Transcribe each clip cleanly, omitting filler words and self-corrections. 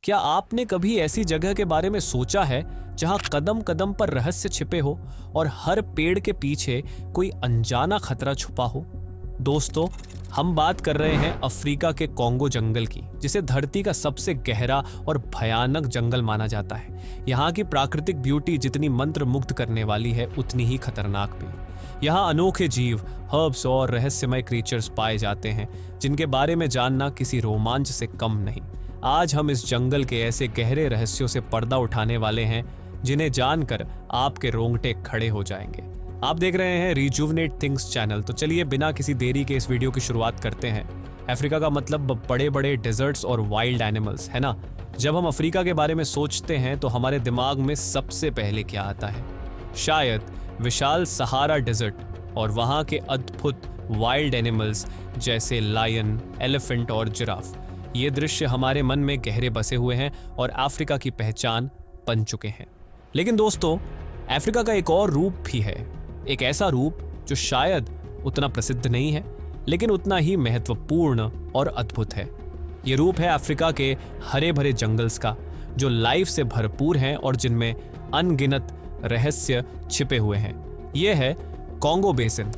क्या आपने कभी ऐसी जगह के बारे में सोचा है जहां कदम कदम पर रहस्य छिपे हो और हर पेड़ के पीछे कोई अनजाना खतरा छुपा हो? दोस्तों, हम बात कर रहे हैं अफ्रीका के कॉन्गो जंगल की, जिसे धरती का सबसे गहरा और भयानक जंगल माना जाता है। यहाँ की प्राकृतिक ब्यूटी जितनी मंत्र मुग्ध करने वाली है, उतनी ही खतरनाक भी। यहाँ अनोखे जीव, हर्ब्स और रहस्यमय क्रीचर्स पाए जाते हैं जिनके बारे में जानना किसी रोमांच से कम नहीं। आज हम इस जंगल के ऐसे गहरे रहस्यों से पर्दा उठाने वाले हैं जिन्हें जानकर आपके रोंगटे खड़े हो जाएंगे। आप देख रहे हैं रिजुवनेट थिंग्स चैनल। तो चलिए बिना किसी देरी के इस वीडियो की शुरुआत करते हैं। अफ्रीका का मतलब बड़े बड़े डेजर्ट्स और वाइल्ड एनिमल्स, है ना? जब हम अफ्रीका के बारे में सोचते हैं तो हमारे दिमाग में सबसे पहले क्या आता है? शायद विशाल सहारा डेजर्ट और वहाँ के अद्भुत वाइल्ड एनिमल्स जैसे लायन, एलिफेंट और जिराफ। ये दृश्य हमारे मन में गहरे बसे हुए हैं और अफ्रीका की पहचान बन चुके हैं। लेकिन दोस्तों, अफ्रीका का एक और रूप भी है, एक ऐसा रूप जो शायद उतना प्रसिद्ध नहीं है लेकिन उतना ही महत्वपूर्ण और अद्भुत है। ये रूप है अफ्रीका के हरे भरे जंगल्स का, जो लाइफ से भरपूर हैं और जिनमें अनगिनत रहस्य छिपे हुए हैं। ये है कॉन्गो बेसिन,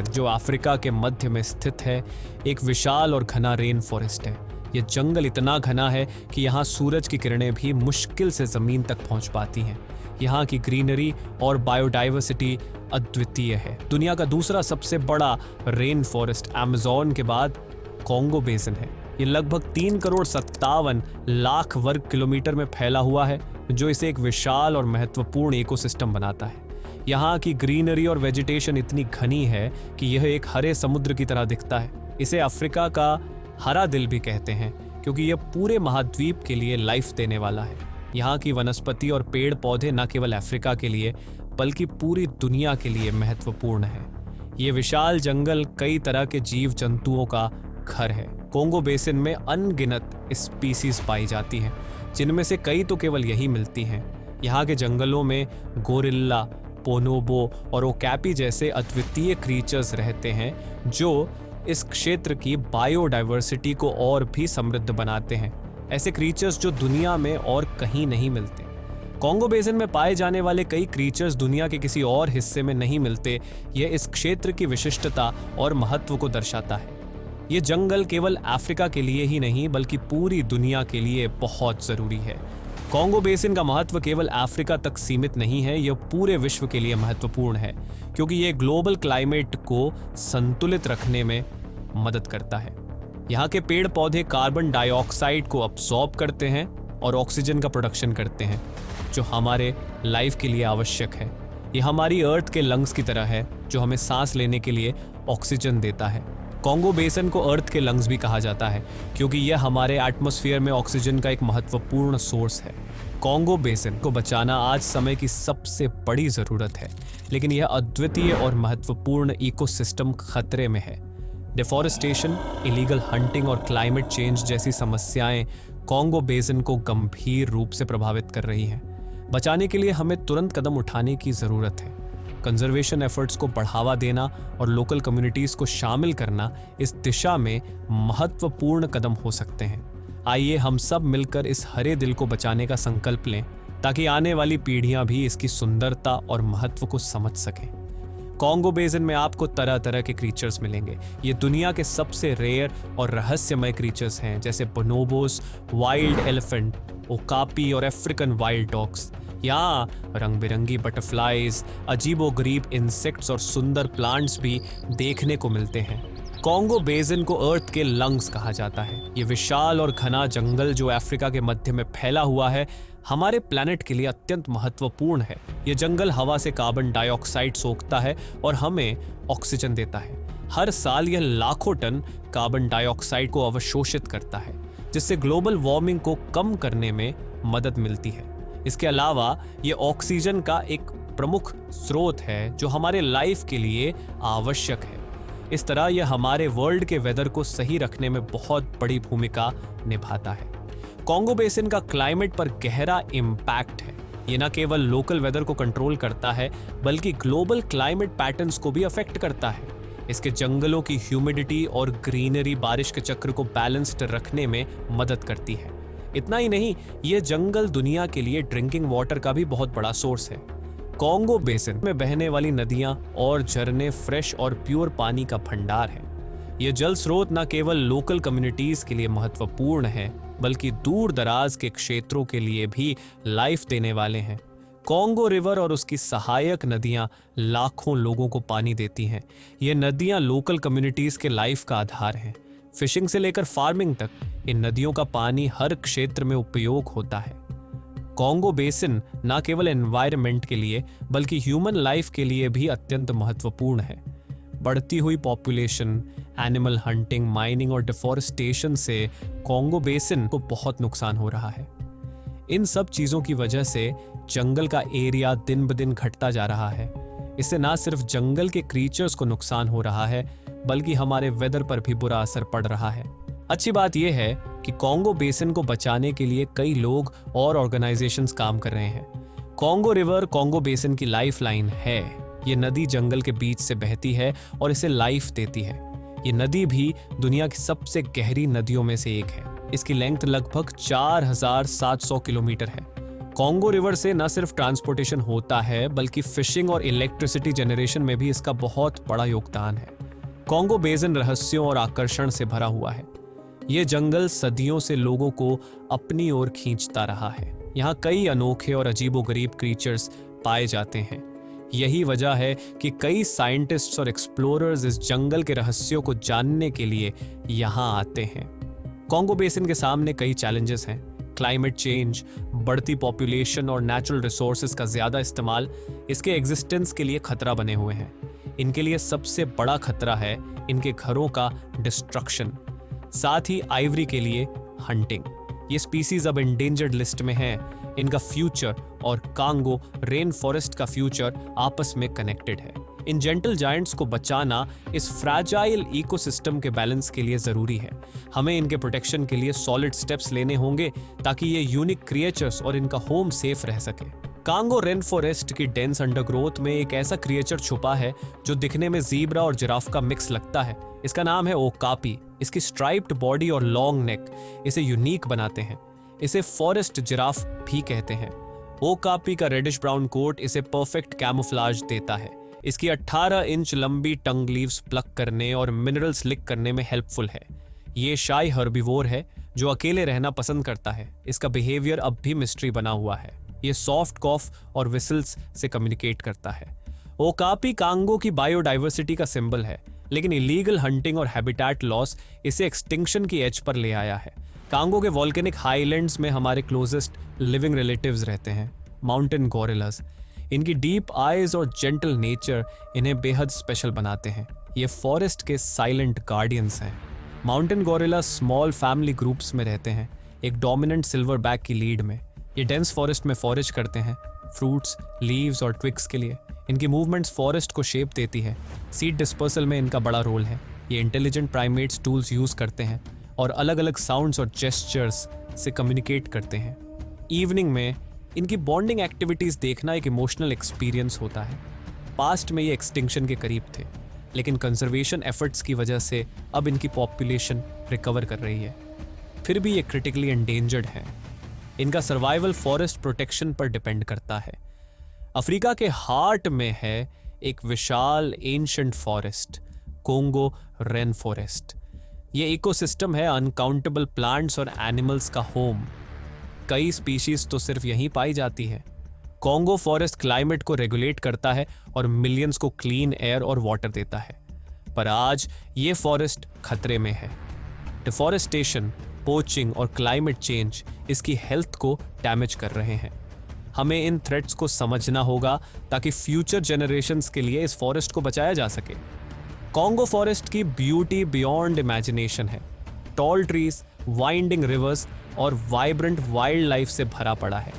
जो अफ्रीका के मध्य में स्थित है। एक विशाल और घना रेन फॉरेस्ट है। ये जंगल इतना घना है कि यहाँ सूरज की किरणें भी मुश्किल से जमीन तक पहुँच पाती हैं। यहाँ की ग्रीनरी और बायोडाइवर्सिटी अद्वितीय है। दुनिया का दूसरा सबसे बड़ा रेन फॉरेस्ट अमेज़न के बाद कॉन्गो बेसिन है। ये लगभग 3,57,00,000 वर्ग किलोमीटर में फैला हुआ है, जो इसे एक विशाल और महत्वपूर्ण इकोसिस्टम बनाता है। यहाँ की ग्रीनरी और वेजिटेशन इतनी घनी है कि यह एक हरे समुद्र की तरह दिखता है। इसे अफ्रीका का हरा दिल भी कहते हैं क्योंकि यह पूरे महाद्वीप के लिए लाइफ देने वाला है। यहाँ की वनस्पति और पेड़ पौधे न केवल अफ्रीका के लिए बल्कि पूरी दुनिया के लिए महत्वपूर्ण है। ये विशाल जंगल कई तरह के जीव जंतुओं का घर है। कॉन्गो बेसिन में अनगिनत स्पीसीज पाई जाती हैं, जिनमें से कई तो केवल यही मिलती हैं। यहाँ के जंगलों में गोरिल्ला, बोनोबो और ओकैपी जैसे अद्वितीय क्रीचर्स रहते हैं, जो इस क्षेत्र की बायोडाइवर्सिटी को और भी समृद्ध बनाते हैं। ऐसे क्रीचर्स जो दुनिया में और कहीं नहीं मिलते। कॉन्गो बेसिन में पाए जाने वाले कई क्रीचर्स दुनिया के किसी और हिस्से में नहीं मिलते। यह इस क्षेत्र की विशिष्टता और महत्व को दर्शाता है। ये जंगल केवल अफ्रीका के लिए ही नहीं बल्कि पूरी दुनिया के लिए बहुत जरूरी है। कॉन्गो बेसिन का महत्व केवल अफ्रीका तक सीमित नहीं है, यह पूरे विश्व के लिए महत्वपूर्ण है क्योंकि यह ग्लोबल क्लाइमेट को संतुलित रखने में मदद करता है। यहाँ के पेड़ पौधे कार्बन डाइऑक्साइड को अब्सॉर्ब करते हैं और ऑक्सीजन का प्रोडक्शन करते हैं, जो हमारे लाइफ के लिए आवश्यक है। ये हमारी अर्थ के लंग्स की तरह है, जो हमें सांस लेने के लिए ऑक्सीजन देता है। कॉन्गो बेसिन को अर्थ के लंग्स भी कहा जाता है क्योंकि यह हमारे एटमॉस्फेयर में ऑक्सीजन का एक महत्वपूर्ण सोर्स है। कॉन्गो बेसिन को बचाना आज समय की सबसे बड़ी ज़रूरत है, लेकिन यह अद्वितीय और महत्वपूर्ण इकोसिस्टम खतरे में है। डिफॉरेस्टेशन, इलीगल हंटिंग और क्लाइमेट चेंज जैसी समस्याएं कॉन्गो बेसिन को गंभीर रूप से प्रभावित कर रही हैं। बचाने के लिए हमें तुरंत कदम उठाने की ज़रूरत है। कंजर्वेशन एफर्ट्स को बढ़ावा देना और लोकल कम्युनिटीज़ को शामिल करना इस दिशा में महत्वपूर्ण कदम हो सकते हैं। आइए हम सब मिलकर इस हरे दिल को बचाने का संकल्प लें ताकि आने वाली पीढ़ियां भी इसकी सुंदरता और महत्व को समझ सकें। कॉन्गो बेसिन में आपको तरह तरह के क्रीचर्स मिलेंगे। ये दुनिया के सबसे रेयर और रहस्यमय क्रीचर्स हैं, जैसे बोनोबोस, वाइल्ड एलिफेंट, ओकापी और अफ्रीकन वाइल्ड डॉग्स। यहाँ रंग बिरंगी बटरफ्लाइज, अजीबोगरीब इंसेक्ट्स और सुंदर प्लांट्स भी देखने को मिलते हैं। कॉन्गो बेसिन को अर्थ के लंग्स कहा जाता है। ये विशाल और घना जंगल जो अफ्रीका के मध्य में फैला हुआ है, हमारे प्लैनेट के लिए अत्यंत महत्वपूर्ण है। ये जंगल हवा से कार्बन डाइऑक्साइड सोखता है और हमें ऑक्सीजन देता है। हर साल यह लाखों टन कार्बन डाइऑक्साइड को अवशोषित करता है, जिससे ग्लोबल वार्मिंग को कम करने में मदद मिलती है। इसके अलावा ये ऑक्सीजन का एक प्रमुख स्रोत है जो हमारे लाइफ के लिए आवश्यक है। इस तरह यह हमारे वर्ल्ड के वेदर को सही रखने में बहुत बड़ी भूमिका निभाता है। कॉन्गो बेसिन का क्लाइमेट पर गहरा इम्पैक्ट है। ये न केवल लोकल वेदर को कंट्रोल करता है बल्कि ग्लोबल क्लाइमेट पैटर्न्स को भी अफेक्ट करता है। इसके जंगलों की ह्यूमिडिटी और ग्रीनरी बारिश के चक्र को बैलेंस्ड रखने में मदद करती है। इतना ही नहीं, ये जंगल दुनिया के लिए ड्रिंकिंग वाटर का भी बहुत बड़ा सोर्स है। कॉन्गो बेसिन में बहने वाली नदियां और झरने फ्रेश और प्योर पानी का भंडार है। ये जल स्रोत न केवल लोकल कम्युनिटीज के लिए महत्वपूर्ण है, बल्कि दूर दराज के क्षेत्रों के लिए भी लाइफ देने वाले हैं। कॉन्गो रिवर और उसकी सहायक नदियां लाखों लोगों को पानी देती हैं। ये नदियां लोकल कम्युनिटीज के लाइफ का आधार हैं। फिशिंग से लेकर फार्मिंग तक इन नदियों का पानी हर क्षेत्र में उपयोग होता है। कॉन्गो बेसिन न केवल एनवायरनमेंट के लिए बल्कि ह्यूमन लाइफ के लिए भी अत्यंत महत्वपूर्ण है। बढ़ती हुई पॉपुलेशन, एनिमल हंटिंग, माइनिंग और डिफॉरेस्टेशन से कॉन्गो बेसिन को बहुत नुकसान हो रहा है। इन सब चीजों की वजह से जंगल का एरिया दिन ब दिन घटता जा रहा है। इससे ना सिर्फ जंगल के क्रीचर्स को नुकसान हो रहा है, बल्कि हमारे वेदर पर भी बुरा असर पड़ रहा है। अच्छी बात यह है कि कॉन्गो बेसिन को बचाने के लिए कई लोग और ऑर्गेनाइजेशंस काम कर रहे हैं। कॉन्गो रिवर कॉन्गो बेसिन की लाइफलाइन है। ये नदी जंगल के बीच से बहती है और इसे लाइफ देती है। ये नदी भी दुनिया की सबसे गहरी नदियों में से एक है। इसकी लेंथ लगभग 4700 किलोमीटर है। कॉन्गो रिवर से न सिर्फ ट्रांसपोर्टेशन होता है, बल्कि फिशिंग और इलेक्ट्रिसिटी जनरेशन में भी इसका बहुत बड़ा योगदान है। कॉन्गो बेसिन रहस्यों और आकर्षण से भरा हुआ है। ये जंगल सदियों से लोगों को अपनी ओर खींचता रहा है। यहाँ कई अनोखे और अजीबोगरीब क्रीचर्स पाए जाते हैं। यही वजह है कि कई साइंटिस्ट्स और एक्सप्लोरर्स इस जंगल के रहस्यों को जानने के लिए यहाँ आते हैं। कॉन्गो बेसिन के सामने कई चैलेंजेस हैं। क्लाइमेट चेंज, बढ़ती पॉपुलेशन और नेचुरल रिसोर्सेज का ज्यादा इस्तेमाल इसके एग्जिस्टेंस के लिए खतरा बने हुए हैं। इनके लिए सबसे बड़ा खतरा है इनके घरों का डिस्ट्रक्शन। साथ ही आइवरी के लिए हंटिंग। ये स्पीसीज अब एंडेंजर्ड लिस्ट में है। इनका फ्यूचर और कांगो रेन फॉरेस्ट का फ्यूचर आपस में कनेक्टेड है। इन जेंटल जायंट्स को बचाना इस फ्रैजाइल इकोसिस्टम के बैलेंस के लिए जरूरी है। हमें इनके प्रोटेक्शन के लिए सॉलिड स्टेप्स लेने होंगे ताकि ये यूनिक क्रिएचर्स और इनका होम सेफ रह सके। कांगो रेन फॉरेस्ट की डेंस अंडरग्रोथ में एक ऐसा क्रिएचर छुपा है जो दिखने में ज़ीब्रा और जिराफ का मिक्स लगता है। इसका नाम है ओकापी। इसकी स्ट्राइप्ड बॉडी और लॉन्ग नेक इसे यूनिक बनाते हैं। इसे फॉरेस्ट जिराफ भी कहते हैं। ओकापी का रेडिश ब्राउन कोट इसे परफेक्ट कैमोफ्लेज देता है। इसकी 18 इंच लंबी टंग लीव्स प्लक करने और मिनरल्स लिक करने में हेल्पफुल है। ये शाई हर्बिवोर है जो अकेले रहना पसंद करता है। इसका बिहेवियर अब भी मिस्ट्री बना हुआ है। ये सॉफ्ट कॉफ और विसल्स से कम्युनिकेट करता है। ओकापी कांगो की बायोडाइवर्सिटी का सिंबल है, लेकिन इलीगल हंटिंग और हैबिटेट लॉस इसे एक्सटिंक्शन की एज पर ले आया है। कांगो के वॉल्केनिक हाईलैंड्स में हमारे क्लोजेस्ट लिविंग रिलेटिव्स रहते हैं, माउंटेन गोरिल्लास। इनकी डीप आईज और जेंटल नेचर इन्हें बेहद स्पेशल बनाते हैं। ये फॉरेस्ट के साइलेंट गार्डियंस हैं। Mountain gorilla small family groups में रहते हैं, एक डोमिनेंट सिल्वर बैक की लीड में। ये डेंस फॉरेस्ट में फॉरेज करते हैं, फ्रूट्स, लीव्स और ट्विग्स के लिए। इनकी मूवमेंट्स फॉरेस्ट को शेप देती है। सीड डिस्पर्सल में इनका बड़ा रोल है। ये इंटेलिजेंट प्राइमेट्स टूल्स यूज करते हैं और अलग अलग साउंड्स और जेस्चर्स से कम्युनिकेट करते हैं। इवनिंग में इनकी बॉन्डिंग एक्टिविटीज देखना एक इमोशनल एक्सपीरियंस होता है। पास्ट में ये एक्सटिंक्शन के करीब थे, लेकिन कंजर्वेशन एफर्ट्स की वजह से अब इनकी पॉपुलेशन रिकवर कर रही है। फिर भी ये क्रिटिकली एंडेंजर्ड हैं। इनका सर्वाइवल फॉरेस्ट प्रोटेक्शन पर डिपेंड करता है। अफ्रीका के हार्ट में है एक विशाल ancient forest, Congo rain forest. ये इकोसिस्टम है अनकाउंटेबल प्लांट्स और एनिमल्स का होम। कई स्पीशीज तो सिर्फ यहीं पाई जाती है। कॉन्गो फॉरेस्ट क्लाइमेट को रेगुलेट करता है और मिलियंस को क्लीन एयर और वाटर देता है। पर आज ये फॉरेस्ट खतरे में है। डिफॉरेस्टेशन, पोचिंग और क्लाइमेट चेंज इसकी हेल्थ को डैमेज कर रहे हैं। हमें इन थ्रेट्स को समझना होगा ताकि फ्यूचर जनरेशंस के लिए इस फॉरेस्ट को बचाया जा सके। कॉन्गो फॉरेस्ट की ब्यूटी बियॉन्ड इमेजिनेशन है। टॉल ट्रीज, वाइंडिंग रिवर्स और वाइब्रेंट वाइल्ड लाइफ से भरा पड़ा है।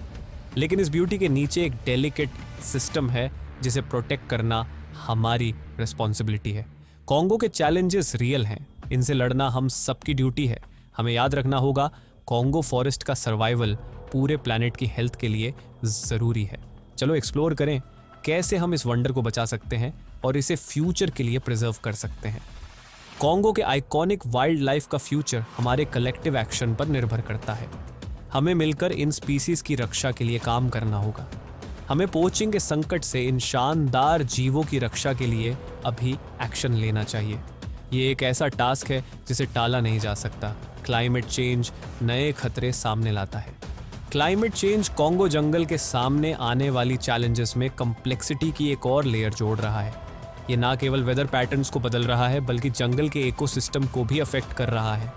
लेकिन इस ब्यूटी के नीचे एक डेलिकेट सिस्टम है जिसे प्रोटेक्ट करना हमारी रिस्पॉन्सिबिलिटी है। कॉन्गो के चैलेंजेस रियल हैं, इनसे लड़ना हम सबकी ड्यूटी है। हमें याद रखना होगा कॉन्गो फॉरेस्ट का सर्वाइवल पूरे प्लैनेट की हेल्थ के लिए ज़रूरी है। चलो एक्सप्लोर करें कैसे हम इस वंडर को बचा सकते हैं और इसे फ्यूचर के लिए प्रिजर्व कर सकते हैं। कॉन्गो के आइकॉनिक वाइल्ड लाइफ का फ्यूचर हमारे कलेक्टिव एक्शन पर निर्भर करता है। हमें मिलकर इन स्पीसीज की रक्षा के लिए काम करना होगा। हमें पोचिंग के संकट से इन शानदार जीवों की रक्षा के लिए अभी एक्शन लेना चाहिए। ये एक ऐसा टास्क है जिसे टाला नहीं जा सकता। क्लाइमेट चेंज नए खतरे सामने लाता है। क्लाइमेट चेंज कॉन्गो जंगल के सामने आने वाली चैलेंजेस में कम्प्लेक्सिटी की एक और लेयर जोड़ रहा है। ये ना केवल वेदर पैटर्न्स को बदल रहा है बल्कि जंगल के इकोसिस्टम को भी अफेक्ट कर रहा है।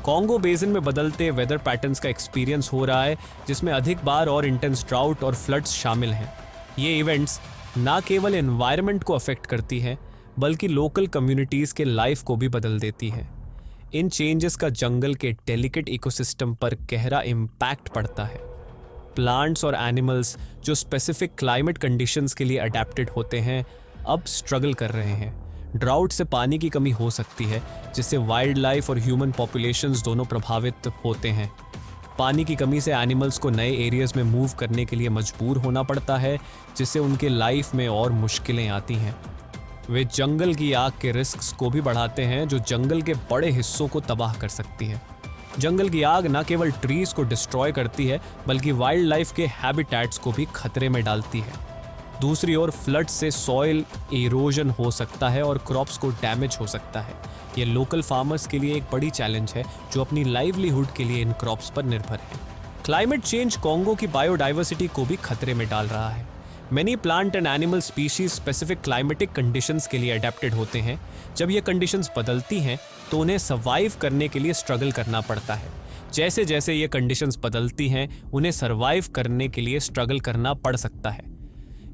कॉन्गो बेसिन में बदलते वेदर पैटर्न्स का एक्सपीरियंस हो रहा है, जिसमें अधिक बार और इंटेंस ड्राउट और फ्लड्स शामिल हैं। ये इवेंट्स ना केवल एनवायरनमेंट को अफेक्ट करती हैं बल्कि लोकल कम्युनिटीज़ के लाइफ को भी बदल देती हैं। इन चेंजेस का जंगल के डेलिकेट इकोसिस्टम पर गहरा इम्पैक्ट पड़ता है। प्लांट्स और एनिमल्स जो स्पेसिफिक क्लाइमेट कंडीशंस के लिए अडेप्टेड होते हैं अब स्ट्रगल कर रहे हैं। ड्राउट से पानी की कमी हो सकती है, जिससे वाइल्ड लाइफ और ह्यूमन पॉपुलेशंस दोनों प्रभावित होते हैं। पानी की कमी से एनिमल्स को नए एरियाज में मूव करने के लिए मजबूर होना पड़ता है, जिससे उनके लाइफ में और मुश्किलें आती हैं। वे जंगल की आग के रिस्क्स को भी बढ़ाते हैं, जो जंगल के बड़े हिस्सों को तबाह कर सकती है। जंगल की आग न केवल ट्रीज को डिस्ट्रॉय करती है बल्कि वाइल्ड लाइफ के हैबिटेट्स को भी खतरे में डालती है। दूसरी ओर फ्लड से सॉइल इरोजन हो सकता है और क्रॉप्स को डैमेज हो सकता है। ये लोकल फार्मर्स के लिए एक बड़ी चैलेंज है, जो अपनी लाइवलीहुड के लिए इन क्रॉप्स पर निर्भर है। क्लाइमेट चेंज कॉन्गो की बायोडाइवर्सिटी को भी खतरे में डाल रहा है। Many plant and animal species specific climatic conditions के लिए adapted होते हैं। जब ये कंडीशंस बदलती हैं तो उन्हें सर्वाइव करने के लिए स्ट्रगल करना पड़ता है। जैसे जैसे ये कंडीशंस बदलती हैं उन्हें सर्वाइव करने के लिए स्ट्रगल करना पड़ सकता है।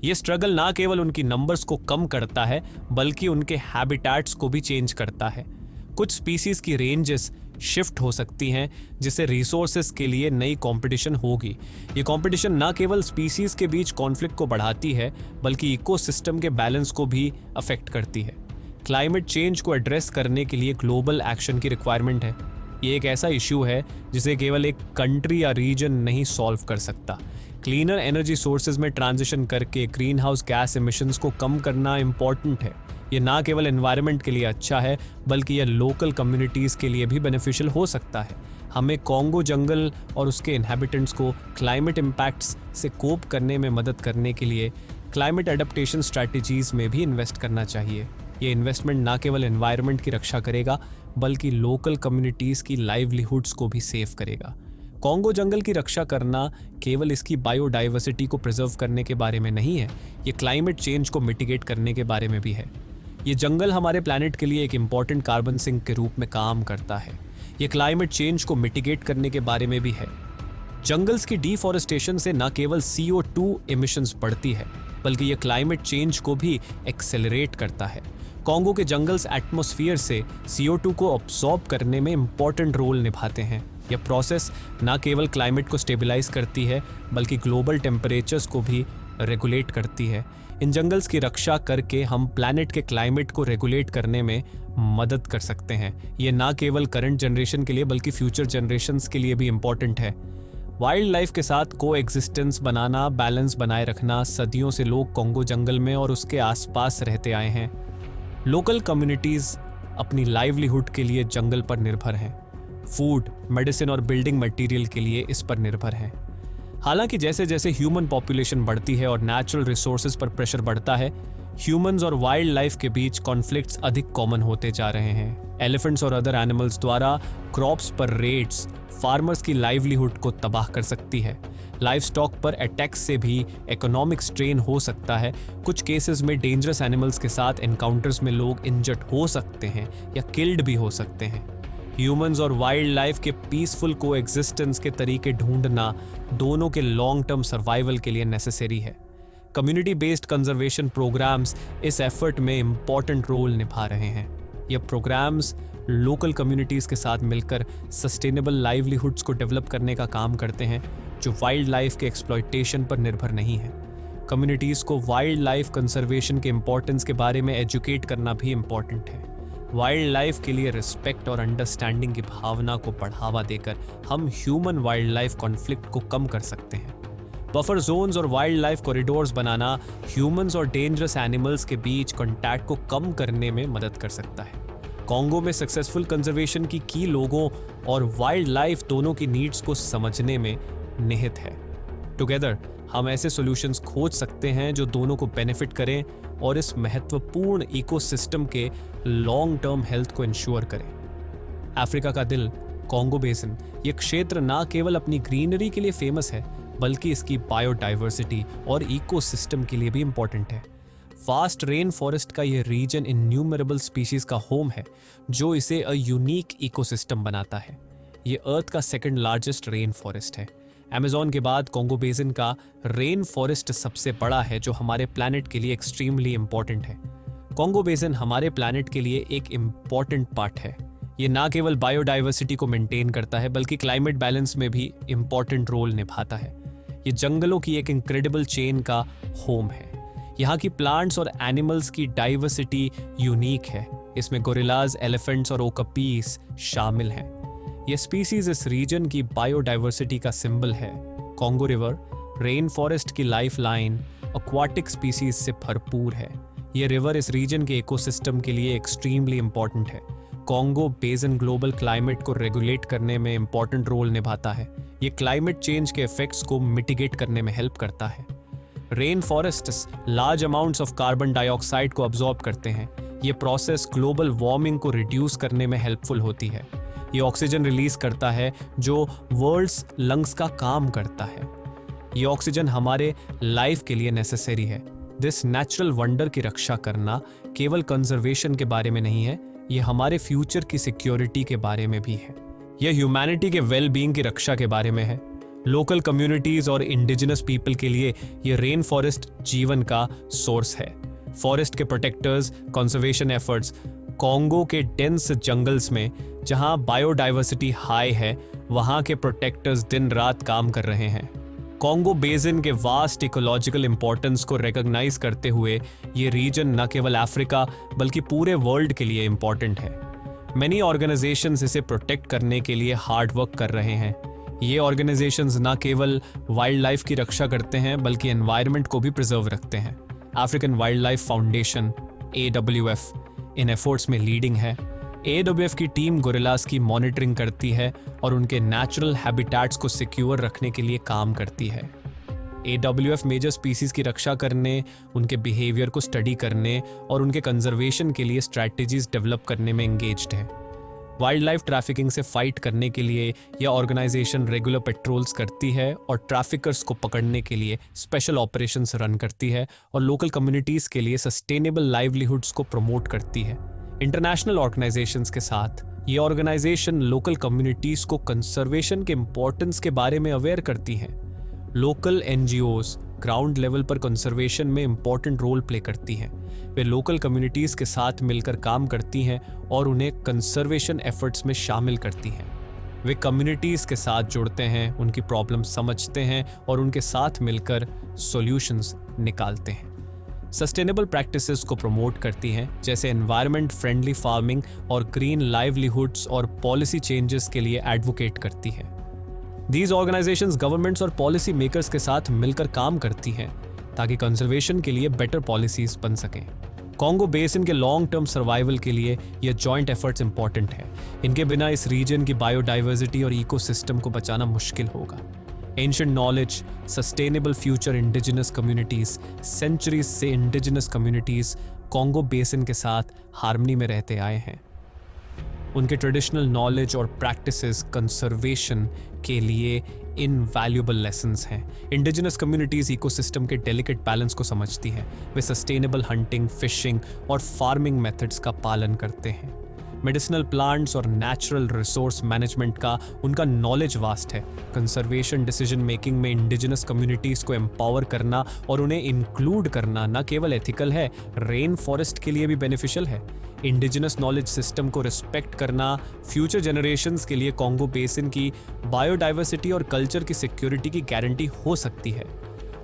ये स्ट्रगल ना केवल उनकी नंबर्स को कम करता है बल्कि उनके हैबिटेट्स को भी चेंज करता है। कुछ स्पीसीज की रेंजेस शिफ्ट हो सकती हैं, जिससे रिसोर्सेज के लिए नई कंपटीशन होगी। ये कंपटीशन ना केवल स्पीसीज के बीच कॉन्फ्लिक्ट को बढ़ाती है बल्कि इकोसिस्टम के बैलेंस को भी अफेक्ट करती है। क्लाइमेट चेंज को एड्रेस करने के लिए ग्लोबल एक्शन की रिक्वायरमेंट है। ये एक ऐसा इश्यू है जिसे केवल एक कंट्री या रीजन नहीं सॉल्व कर सकता। क्लीनर एनर्जी सोर्सेज में ट्रांजिशन करके ग्रीन हाउस गैस एमिशंस को कम करना इम्पॉर्टेंट है। ये ना केवल एनवायरनमेंट के लिए अच्छा है बल्कि यह लोकल कम्युनिटीज़ के लिए भी बेनिफिशियल हो सकता है। हमें कॉन्गो जंगल और उसके इन्हेबिटेंट्स को क्लाइमेट इम्पैक्ट्स से कोप करने में मदद करने के लिए क्लाइमेट एडेप्टेशन स्ट्रैटेजीज़ में भी इन्वेस्ट करना चाहिए। ये इन्वेस्टमेंट ना केवल एनवायरनमेंट की रक्षा करेगा बल्कि लोकल कम्युनिटीज़ की लाइवलीहुड्स को भी सेव करेगा। कॉन्गो जंगल की रक्षा करना केवल इसकी बायोडाइवर्सिटी को प्रिजर्व करने के बारे में नहीं है, ये क्लाइमेट चेंज को मिटिगेट करने के बारे में भी है। ये जंगल हमारे प्लैनेट के लिए एक इम्पॉर्टेंट कार्बन सिंक के रूप में काम करता है। ये क्लाइमेट चेंज को मिटिगेट करने के बारे में भी है। जंगल्स की डिफॉरेस्टेशन से न केवल CO2 एमिशंस बढ़ती है बल्कि ये क्लाइमेट चेंज को भी एक्सेलरेट करता है। कॉन्गो के जंगल्स एटमॉस्फेयर से CO2 को अब्सॉर्ब करने में इम्पॉर्टेंट रोल निभाते हैं। यह प्रोसेस न केवल क्लाइमेट को स्टेबलाइज करती है बल्कि ग्लोबल टेम्परेचर्स को भी रेगुलेट करती है। इन जंगल्स की रक्षा करके हम प्लैनेट के क्लाइमेट को रेगुलेट करने में मदद कर सकते हैं। ये ना केवल करंट जनरेशन के लिए बल्कि फ्यूचर जनरेशंस के लिए भी इम्पॉर्टेंट है। वाइल्ड लाइफ के साथ को एग्जिस्टेंस बनाना, बैलेंस बनाए रखना, सदियों से लोग कॉन्गो जंगल में और उसके आसपास रहते आए हैं। लोकल कम्युनिटीज़ अपनी लाइवलीहुड के लिए जंगल पर निर्भर हैं। फूड, मेडिसिन और बिल्डिंग मटेरियल के लिए इस पर निर्भर हैं। हालांकि जैसे जैसे ह्यूमन पॉपुलेशन बढ़ती है और नेचुरल रिसोर्सेज पर प्रेशर बढ़ता है, ह्यूमंस और वाइल्ड लाइफ के बीच कॉन्फ्लिक्ट्स अधिक कॉमन होते जा रहे हैं। एलिफेंट्स और अदर एनिमल्स द्वारा क्रॉप्स पर रेड्स फार्मर्स की लाइवलीहुड को तबाह कर सकती है। लाइफ स्टॉक पर अटैक्स से भी इकोनॉमिक स्ट्रेन हो सकता है। कुछ केसेस में डेंजरस एनिमल्स के साथ एनकाउंटर्स में लोग इंजर्ड हो सकते हैं या किल्ड भी हो सकते हैं। ह्यूमंस और वाइल्ड लाइफ के पीसफुल कोएग्जिस्टेंस के तरीके ढूंढना दोनों के लॉन्ग टर्म सर्वाइवल के लिए नेसेसरी है। कम्युनिटी बेस्ड कंजर्वेशन प्रोग्राम्स इस एफर्ट में इम्पॉर्टेंट रोल निभा रहे हैं। ये प्रोग्राम्स लोकल कम्युनिटीज़ के साथ मिलकर सस्टेनेबल लाइवलीहुड्स को डेवलप करने का काम करते हैं, जो वाइल्ड लाइफ के एक्सप्लॉयटेशन पर निर्भर नहीं है। कम्युनिटीज़ को वाइल्ड लाइफ कंजर्वेशन के इम्पोर्टेंस के बारे में एजुकेट करना भी इम्पॉर्टेंट है। वाइल्ड लाइफ के लिए रिस्पेक्ट और अंडरस्टैंडिंग की भावना को बढ़ावा देकर हम ह्यूमन वाइल्ड लाइफ कॉन्फ्लिक्ट को कम कर सकते हैं। बफर जोन्स और वाइल्ड लाइफ कॉरिडोर्स बनाना ह्यूमंस और डेंजरस एनिमल्स के बीच कॉन्टैक्ट को कम करने में मदद कर सकता है। कॉन्गो में सक्सेसफुल कंजर्वेशन की लोगों और वाइल्ड लाइफ दोनों की नीड्स को समझने में निहित है। टुगेदर हम ऐसे सॉल्यूशंस खोज सकते हैं जो दोनों को बेनिफिट करें और इस महत्वपूर्ण इकोसिस्टम के लॉन्ग टर्म हेल्थ को इंश्योर करें। अफ्रीका का दिल कॉन्गो बेसिन ये क्षेत्र ना केवल अपनी ग्रीनरी के लिए फेमस है बल्कि इसकी बायोडाइवर्सिटी और इकोसिस्टम के लिए भी इंपॉर्टेंट है। वास्ट रेन फॉरेस्ट का यह रीजन इन्यूमरेबल स्पीशीज का होम है जो इसे अ यूनिक इकोसिस्टम बनाता है। ये अर्थ का सेकंड लार्जेस्ट रेन फॉरेस्ट है। अमेज़न के बाद कॉन्गो बेसिन का रेन फॉरेस्ट सबसे बड़ा है जो हमारे प्लैनेट के लिए एक्सट्रीमली इंपॉर्टेंट है। कॉन्गो बेसिन हमारे प्लैनेट के लिए एक इम्पॉर्टेंट पार्ट है। ये ना केवल बायोडाइवर्सिटी को मेंटेन करता है बल्कि क्लाइमेट बैलेंस में भी इम्पॉर्टेंट रोल निभाता है। ये जंगलों की एक इनक्रेडिबल चेन का होम है। यहाँ की प्लांट्स और एनिमल्स की डाइवर्सिटी यूनिक है। इसमें गोरिल्लाज, एलिफेंट्स और ओकापीस शामिल हैं। ये स्पीसीज इस रीजन की बायोडाइवर्सिटी का सिंबल है। कॉन्गो रिवर रेन फॉरेस्ट की लाइफ लाइन एक्वाटिक स्पीसीज से भरपूर है। ये रिवर इस रीजन के इकोसिस्टम के लिए एक्सट्रीमली इंपॉर्टेंट है। कॉन्गो बेसिन ग्लोबल क्लाइमेट को रेगुलेट करने में इंपॉर्टेंट रोल निभाता है। ये क्लाइमेट चेंज के इफेक्ट्स को मिटिगेट करने में हेल्प करता है। Rain forests large amounts of carbon dioxide को अब्सॉर्ब करते हैं। ये प्रोसेस ग्लोबल वार्मिंग को रिड्यूस करने में हेल्पफुल होती है। ये ऑक्सीजन रिलीज करता है जो वर्ल्ड्स लंग्स का काम करता है। ये ऑक्सीजन हमारे लाइफ के लिए नेसेसरी है। दिस नेचुरल वंडर की रक्षा करना केवल कंजर्वेशन के बारे में नहीं है, ये हमारे फ्यूचर की सिक्योरिटी के बारे में भी है। यह ह्यूमैनिटी के वेल बीइंग की रक्षा के बारे में है। लोकल कम्युनिटीज और इंडिजिनस पीपल के लिए ये रेन फॉरेस्ट जीवन का सोर्स है। फॉरेस्ट के प्रोटेक्टर्स कंजर्वेशन एफर्ट्स कॉन्गो के डेंस जंगल्स में जहां बायोडाइवर्सिटी हाई है वहां के प्रोटेक्टर्स दिन रात काम कर रहे हैं। कॉन्गो बेसिन के वास्ट इकोलॉजिकल इंपॉर्टेंस को रिकॉग्नाइज करते हुए ये रीजन न केवल अफ्रीका बल्कि पूरे वर्ल्ड के लिए इंपॉर्टेंट है। मेनी ऑर्गेनाइजेशंस इसे प्रोटेक्ट करने के लिए हार्ड वर्क कर रहे हैं। ये ऑर्गेनाइजेशंस न केवल वाइल्ड लाइफ की रक्षा करते हैं बल्कि एनवायरनमेंट को भी प्रिजर्व रखते हैं। African wild life foundation AWF इन एफर्ट्स में लीडिंग है। AWF की टीम गोरिल्लास की मॉनिटरिंग करती है और उनके नेचुरल हैबिटेट्स को सिक्योर रखने के लिए काम करती है। AWF मेजर स्पीसीज की रक्षा करने, उनके बिहेवियर को स्टडी करने और उनके कंजर्वेशन के लिए स्ट्रैटेजीज डेवलप करने में एंगेज्ड है। वाइल्ड लाइफ ट्रैफिकिंग से फाइट करने के लिए यह ऑर्गेनाइजेशन रेगुलर पेट्रोल्स करती है और ट्रैफिकर्स को पकड़ने के लिए स्पेशल ऑपरेशंस रन करती है और लोकल कम्युनिटीज़ के लिए सस्टेनेबल लाइवलीहुड्स को प्रमोट करती है। इंटरनेशनल ऑर्गेनाइजेशंस के साथ ये ऑर्गेनाइजेशन लोकल कम्युनिटीज को कंजर्वेशन के इम्पोर्टेंस के बारे में अवेयर करती हैं। लोकल NGOs ग्राउंड लेवल पर कंजर्वेशन में इम्पोर्टेंट रोल प्ले करती हैं। वे लोकल कम्युनिटीज के साथ मिलकर काम करती हैं और उन्हें कंजर्वेशन एफर्ट्स में शामिल करती हैं। वे कम्युनिटीज के साथ जुड़ते हैं, उनकी प्रॉब्लम समझते हैं और उनके साथ मिलकर सॉल्यूशंस निकालते हैं। सस्टेनेबल प्रैक्टिसेस को प्रमोट करती हैं जैसे एनवायरनमेंट फ्रेंडली फार्मिंग और ग्रीन लाइवलीहुड्स और पॉलिसी चेंजेस के लिए एडवोकेट करती हैं। दीज ऑर्गेनाइजेशंस गवर्नमेंट्स और पॉलिसी मेकर्स के साथ मिलकर काम करती हैं ताकि कंजर्वेशन के लिए बेटर पॉलिसीज बन सकें। कॉन्गो बेसिन के लॉन्ग टर्म सर्वाइवल के लिए ये जॉइंट एफर्ट्स इंपॉर्टेंट है। इनके बिना इस रीजन की बायोडाइवर्सिटी और इकोसिस्टम को बचाना मुश्किल होगा। Ancient knowledge, sustainable future indigenous communities, centuries से इंडिजिनस कम्युनिटीज कॉन्गो बेसिन के साथ हार्मनी में रहते आए हैं। उनके ट्रेडिशनल नॉलेज और प्रैक्टिसेस कंजर्वेशन के लिए इनवैल्यूएबल लेसन्स हैं। इंडिजिनस कम्युनिटीज इकोसिस्टम के डेलिकेट बैलेंस को समझती हैं। वे सस्टेनेबल हंटिंग, फिशिंग और फार्मिंग मेथड्स का पालन करते हैं। मेडिसिनल प्लांट्स और नेचुरल रिसोर्स मैनेजमेंट का उनका नॉलेज वास्ट है। कंजर्वेशन डिसीजन मेकिंग में इंडिजिनस कम्युनिटीज को एम्पावर करना और उन्हें इंक्लूड करना न केवल एथिकल है, रेन फॉरेस्ट के लिए भी बेनिफिशियल है। इंडिजिनस नॉलेज सिस्टम को रिस्पेक्ट करना फ्यूचर जनरेशंस के लिए कॉन्गो बेसिन की बायोडाइवर्सिटी और कल्चर की सिक्योरिटी की गारंटी हो सकती है।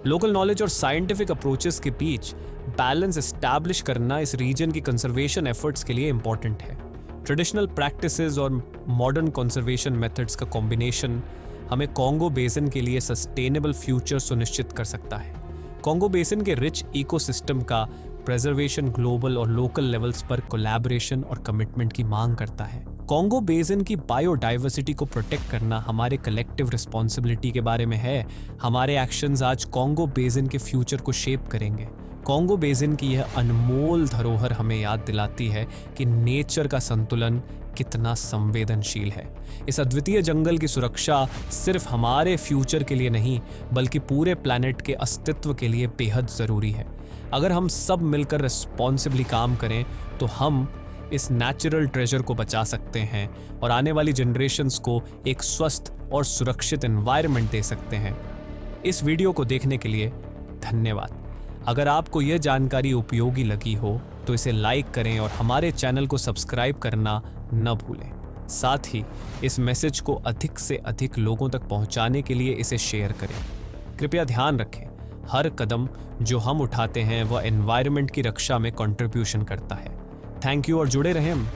लोकल नॉलेज और साइंटिफिक अप्रोचेस के बीच बैलेंस एस्टैब्लिश करना इस रीजन की कंजर्वेशन एफर्ट्स के लिए इंपॉर्टेंट है। ट्रेडिशनल प्रैक्टिसेस और मॉडर्न कंजर्वेशन मेथड्स का कॉम्बिनेशन हमें कॉन्गो बेसिन के लिए सस्टेनेबल फ्यूचर सुनिश्चित कर सकता है। कॉन्गो बेसिन के रिच इकोसिस्टम का प्रेजर्वेशन ग्लोबल और लोकल लेवल्स पर कोलैबोरेशन और कमिटमेंट की मांग करता है। कॉन्गो बेसिन की बायोडाइवर्सिटी को प्रोटेक्ट करना हमारे कलेक्टिव रिस्पॉन्सिबिलिटी के बारे में है। हमारे एक्शंस आज कॉन्गो बेसिन के फ्यूचर को शेप करेंगे। कॉन्गो बेसिन की यह अनमोल धरोहर हमें याद दिलाती है कि नेचर का संतुलन कितना संवेदनशील है। इस अद्वितीय जंगल की सुरक्षा सिर्फ हमारे फ्यूचर के लिए नहीं बल्कि पूरे प्लैनेट के अस्तित्व के लिए बेहद ज़रूरी है। अगर हम सब मिलकर रिस्पॉन्सिबली काम करें तो हम इस नेचुरल ट्रेजर को बचा सकते हैं और आने वाली जनरेशन्स को एक स्वस्थ और सुरक्षित एनवायरनमेंट दे सकते हैं। इस वीडियो को देखने के लिए धन्यवाद। अगर आपको यह जानकारी उपयोगी लगी हो तो इसे लाइक करें और हमारे चैनल को सब्सक्राइब करना न भूलें। साथ ही इस मैसेज को अधिक से अधिक लोगों तक पहुंचाने के लिए इसे शेयर करें। कृपया ध्यान रखें, हर कदम जो हम उठाते हैं वह एनवायरनमेंट की रक्षा में कंट्रीब्यूशन करता है। थैंक यू और जुड़े रहें हम।